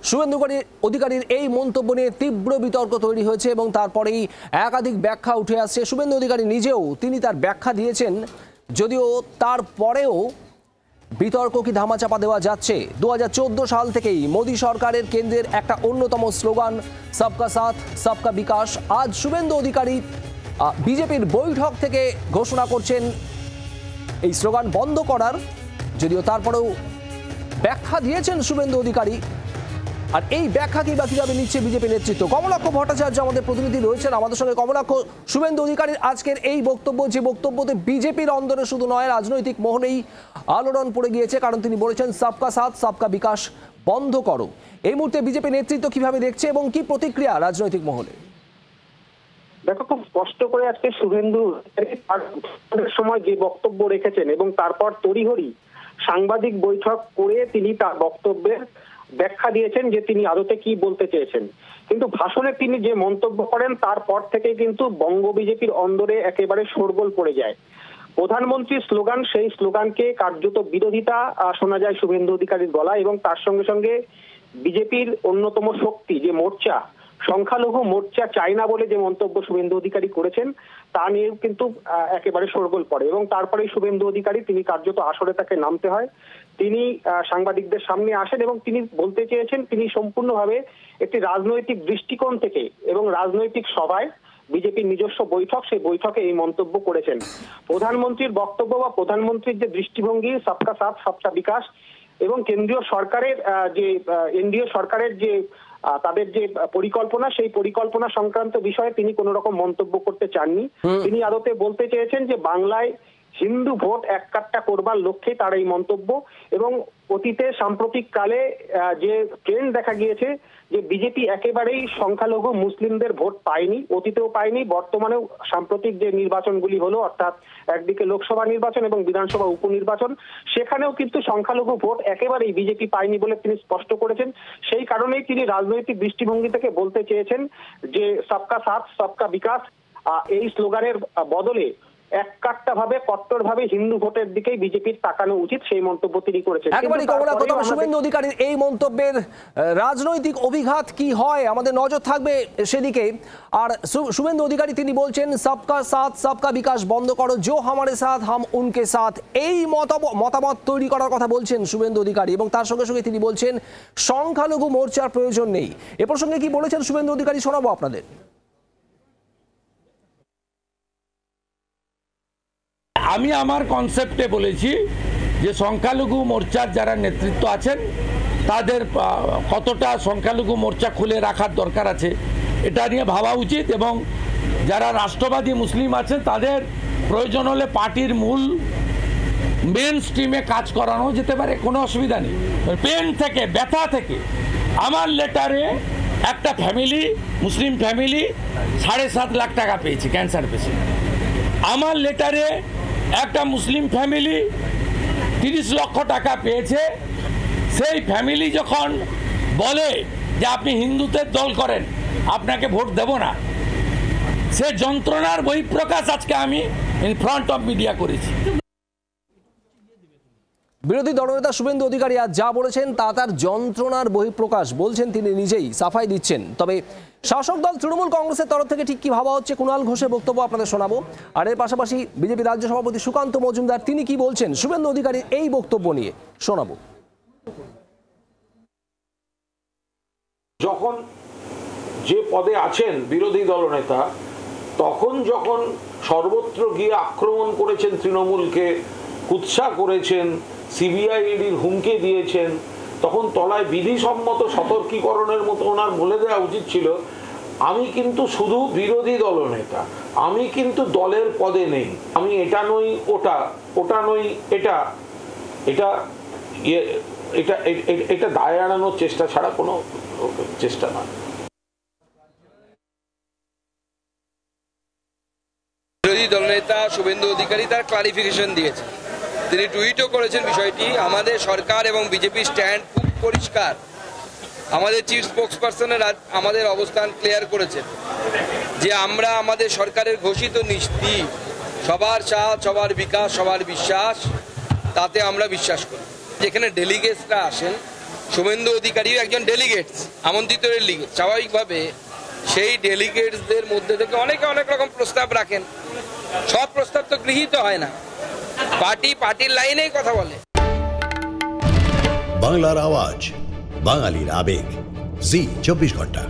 শুভেন্দু অধিকারীর এই মন্তব্য নিয়ে তীব্র বিতর্ক তৈরি হয়েছে এবং তারপরেই একাধিক ব্যাখ্যা উঠে আসছে। শুভেন্দু অধিকারী নিজেও তিনি তার ব্যাখ্যা দিয়েছেন, যদিও তারপরেও বিতর্ক কি ধামাচাপা দেওয়া যাচ্ছে। 2014 সাল থেকেই মোদী সরকারের কেন্দ্রের একটা অন্যতম স্লোগান সবকা সাথ সবকা বিকাশ। আজ শুভেন্দু অধিকারী বিজেপির বৈঠক থেকে ঘোষণা করছেন এই স্লোগান বন্ধ করার, যদিও তারপরেও ব্যাখ্যা দিয়েছেন শুভেন্দু অধিকারী। আর এই ব্যাখ্যা কিভাবে নিচ্ছে বিজেপি নেতৃত্ব। কমলাক্ষ ভট্টাচার্য আমাদের প্রতিনিধি রয়েছেন আমাদের সঙ্গে। কমলাক্ষ, শুভেন্দু অধিকারীর আজকের এই বক্তব্য, যে বক্তব্যতে বিজেপির অন্দরে শুধু নয় রাজনৈতিক মহলেই আলোড়ন পড়ে গিয়েছে, কারণ তিনি বলেছেন সবকা সাথ সবকা বিকাশ বন্ধ করো। এই মুহূর্তে বিজেপি নেতৃত্ব কিভাবে দেখছে এবং কি প্রতিক্রিয়া রাজনৈতিক মহলে? দেখো, খুব স্পষ্ট করে আজকে শুভেন্দু সময় যে বক্তব্য রেখেছেন এবং তারপর তড়িঘড়ি সাংবাদিক বৈঠক করে তিনি তার বক্তব্যের ব্যাখ্যা দিয়েছেন যে তিনি আদতে কি বলতে চেয়েছেন। কিন্তু ভাষণে তিনি যে মন্তব্য করেন তারপর থেকে কিন্তু বঙ্গ বিজেপির অন্দরে একেবারে শোরগোল পড়ে যায়। প্রধানমন্ত্রীর স্লোগান, সেই স্লোগানকে কার্যত বিরোধিতা শোনা যায় শুভেন্দু অধিকারীর গলায় এবং তার সঙ্গে সঙ্গে বিজেপির অন্যতম শক্তি যে মোর্চা, সংখ্যালঘু মোর্চা চাই না বলে যে মন্তব্য শুভেন্দু অধিকারী করেছেন তা নিয়ে কিন্তু একেবারে শোরগোল পড়ে এবং তারপরেই শুভেন্দু অধিকারী তিনি কার্যত আসরে তাকে নামতে হয়। তিনি সাংবাদিকদের সামনে আসেন এবং তিনি বলতে চেয়েছেন তিনি সম্পূর্ণভাবে একটি রাজনৈতিক দৃষ্টিকোণ থেকে এবং রাজনৈতিক সভায় বিজেপির নিজস্ব বৈঠক, সেই বৈঠকে এই মন্তব্য করেছেন। প্রধানমন্ত্রীর বক্তব্য বা প্রধানমন্ত্রীর যে দৃষ্টিভঙ্গি সবকা সাথ সবকা বিকাশ এবং কেন্দ্রীয় সরকারের যে এনডিএ সরকারের যে তাদের যে পরিকল্পনা, সেই পরিকল্পনা সংক্রান্ত বিষয়ে তিনি কোন রকম মন্তব্য করতে চাননি। তিনি আদতে বলতে চেয়েছেন যে বাংলায় হিন্দু ভোট এককাট্টা করবার লক্ষ্যে তার এই মন্তব্য এবং অতীতে সাম্প্রতিক কালে যে ট্রেন্ড দেখা গিয়েছে যে বিজেপি একেবারেই সংখ্যালঘু মুসলিমদের ভোট পায়নি, অতীতেও পায়নি, বর্তমানেও সাম্প্রতিক যে নির্বাচনগুলি হলো অর্থাৎ একদিকে লোকসভা নির্বাচন এবং বিধানসভা উপনির্বাচন, সেখানেও কিন্তু সংখ্যালঘু ভোট একেবারেই বিজেপি পায়নি বলে তিনি স্পষ্ট করেছেন। সেই কারণেই তিনি রাজনৈতিক দৃষ্টিভঙ্গি থেকে বলতে চেয়েছেন যে সবকা সাথ সবকা বিকাশ এই স্লোগানের বদলে এককাট্টা ভাবে কট্টরভাবে হিন্দু ভোটের দিকেই বিজেপির তাকানো উচিত, সেই মন্তব্য তিনি করেছেন। শুভেন্দু অধিকারীর এই মন্তব্যের রাজনৈতিক অভিঘাত কি হয় আমাদের নজর থাকবে সেদিকে। আর শুভেন্দু অধিকারী তিনি বলছেন সবকা সাথ সবকা বিকাশ বন্ধ করো, জো হামারে সাথ হাম উনকে সাথ, এই মতামত তৈরি করার কথা বলছেন শুভেন্দু অধিকারী এবং তার সঙ্গে সঙ্গে তিনি বলছেন সংখ্যালঘু মোর্চার প্রয়োজন নেই। এ প্রসঙ্গে কি বলেছেন শুভেন্দু অধিকারী শোনাবো আপনাদের। আমি আমার কনসেপ্টে বলেছি যে সংখ্যালঘু মোর্চার যারা নেতৃত্ব আছেন তাদের কতটা সংখ্যালঘু মোর্চা খুলে রাখার দরকার আছে এটা নিয়ে ভাবা উচিত এবং যারা রাষ্ট্রবাদী মুসলিম আছেন তাদের প্রয়োজন হলে পার্টির মূল মেন স্ট্রিমে কাজ করানো যেতে পারে, কোনো অসুবিধা নেই। পেন থেকে ব্যথা থেকে আমার লেটারে একটা ফ্যামিলি, মুসলিম ফ্যামিলি 7.5 লাখ টাকা পেয়েছে ক্যান্সার পেশেন্ট। আমার লেটারে একটা মুসলিম ফ্যামিলি 30 লক্ষ টাকা পেয়েছে। সেই ফ্যামিলি যখন বলে যে আপনি হিন্দুদের দল করেন, আপনাকে ভোট দেব না, সে যন্ত্রণার বহিঃপ্রকাশ আজকে আমি ইন ফ্রন্ট অফ মিডিয়া করেছি। বিরোধী দলনেতা শুভেন্দু অধিকারী আজ যা বলেছেন তা তার যন্ত্রণার বহিঃপ্রকাশ বলছেন, তিনি নিজেই সাফাই দিচ্ছেন। তবে শাসক দল তৃণমূল কংগ্রেসের তরফ থেকে ঠিক কি ভাবা হচ্ছে কুণাল ঘোষের বক্তব্য আপনাদের শোনাবো। আর এর পাশাপাশি বিজেপি রাজ্য সভাপতি সুকান্ত মজুমদার তিনি কি বলছেন শুভেন্দু অধিকারীর এই বক্তব্য নিয়ে শোনাবো। যখন যে পদে আছেন বিরোধী দলনেতা, তখন যখন সর্বত্র গিয়ে আক্রমণ করেছেন, তৃণমূলকে কুৎসা করেছেন, সিবিআই ইডির হুমকি দিয়েছেন, তখন তলায় বিধিসম্মত সতর্কীকরণের মতো ওনার বলে দেওয়া উচিত ছিল আমি কিন্তু শুধু বিরোধী দলনেতা, আমি কিন্তু দলের পদে নেই, আমি এটা নই ওটা, ওটা নই এটা, এটা এটা এটা দায় এড়ানোর চেষ্টা ছাড়া কোনো চেষ্টা নয়। বিরোধী দলনেতা শুভেন্দু অধিকারী তার ক্লারিফিকেশন দিয়েছেন, তিনি টুইটও করেছেন বিষয়টি। আমাদের সরকার এবং বিজেপি স্ট্যান্ড খুব পরিষ্কার। আমাদের চিফ স্পোক্সপারসনের আমাদের অবস্থান ক্লিয়ার করেছেন যে আমরা আমাদের সরকারের ঘোষিত নীতি সবার সাথ সবার বিকাশ সবার বিশ্বাস, তাতে আমরা বিশ্বাস করি। যেখানে ডেলিগেটসরা আসেন শুভেন্দু অধিকারীও একজন ডেলিগেটস, আমন্ত্রিত ডেলিগেট। স্বাভাবিকভাবে সেই ডেলিগেটসদের মধ্যে থেকে অনেকে অনেক রকম প্রস্তাব রাখেন, সব প্রস্তাব তো গৃহীত হয় না, পার্টির লাইনেই কথা বলে। বাংলার আওয়াজ, বাঙালির আবেগ, জি 24 ঘন্টা।